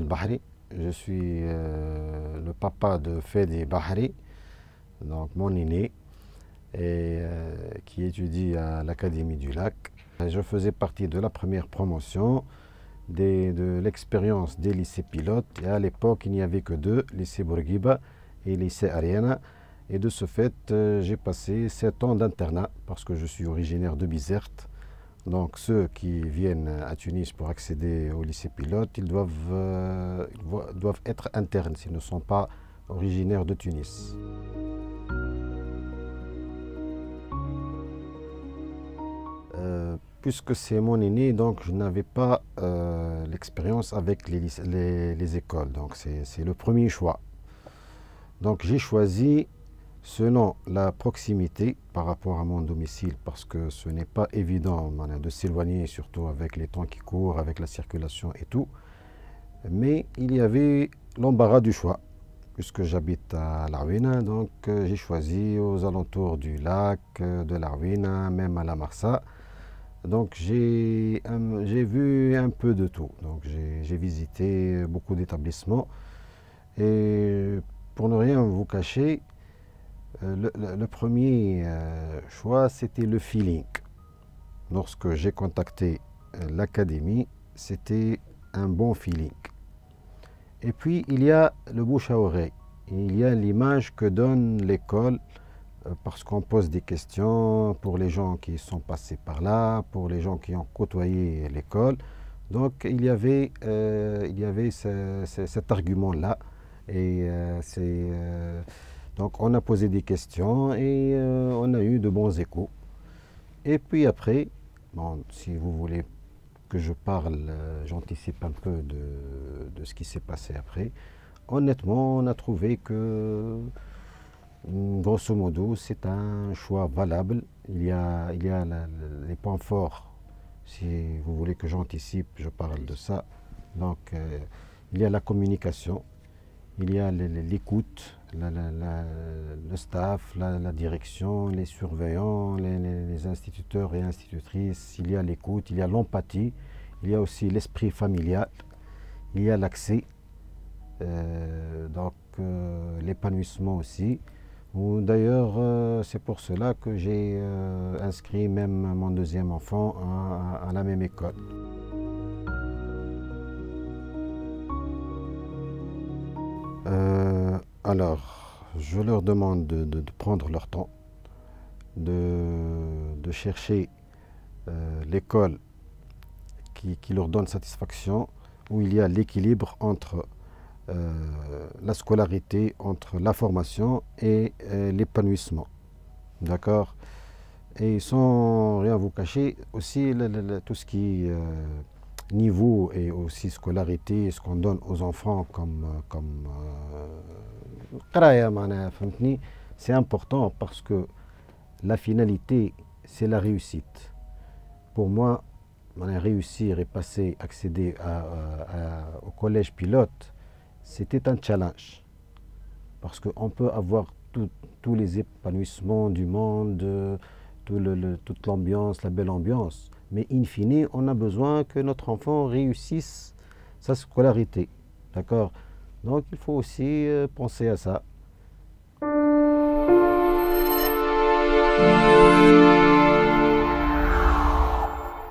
Bahri. Je suis le papa de Fedi Bahri, donc mon aîné, qui étudie à l'Académie du Lac. Je faisais partie de la première promotion de l'expérience des lycées pilotes. Et à l'époque, il n'y avait que deux, lycée Bourguiba et lycée Ariana. Et de ce fait, j'ai passé 7 ans d'internat parce que je suis originaire de Bizerte. Donc ceux qui viennent à Tunis pour accéder au lycée pilote, ils doivent être internes s'ils ne sont pas originaires de Tunis. Puisque c'est mon aîné, donc je n'avais pas l'expérience avec les écoles. Donc c'est le premier choix. Donc j'ai choisi selon la proximité par rapport à mon domicile, parce que ce n'est pas évident de s'éloigner, surtout avec les temps qui courent, avec la circulation et tout. Mais il y avait l'embarras du choix, puisque j'habite à l'Arwina, donc j'ai choisi aux alentours du lac, de l'Arwina, même à la Marsa. Donc j'ai vu un peu de tout, donc j'ai visité beaucoup d'établissements. Et pour ne rien vous cacher, le premier choix, c'était le feeling. Lorsque j'ai contacté l'académie, c'était un bon feeling. Et puis, il y a le bouche à oreille. Il y a l'image que donne l'école, parce qu'on pose des questions pour les gens qui sont passés par là, pour les gens qui ont côtoyé l'école. Donc, il y avait cet argument-là. Et donc on a posé des questions et on a eu de bons échos. Et puis après, bon, si vous voulez que je parle, j'anticipe un peu de ce qui s'est passé après. Honnêtement, on a trouvé que, grosso modo, c'est un choix valable. Il y a les points forts. Si vous voulez que j'anticipe, je parle de ça. Donc, il y a la communication. Il y a l'écoute, le staff, la direction, les surveillants, les instituteurs et institutrices. Il y a l'écoute, il y a l'empathie, il y a aussi l'esprit familial, il y a l'accès, donc l'épanouissement aussi. D'ailleurs, c'est pour cela que j'ai inscrit même mon deuxième enfant à la même école. Alors, je leur demande de prendre leur temps, de chercher l'école qui leur donne satisfaction, où il y a l'équilibre entre la scolarité, entre la formation et l'épanouissement. D'accord? Et sans rien vous cacher, aussi tout ce qui est niveau et aussi scolarité, ce qu'on donne aux enfants comme c'est important parce que la finalité, c'est la réussite. Pour moi, réussir et passer, accéder au collège pilote, c'était un challenge. Parce qu'on peut avoir tous les épanouissements du monde, toute l'ambiance, la belle ambiance. Mais in fine, on a besoin que notre enfant réussisse sa scolarité. D'accord? Donc il faut aussi penser à ça.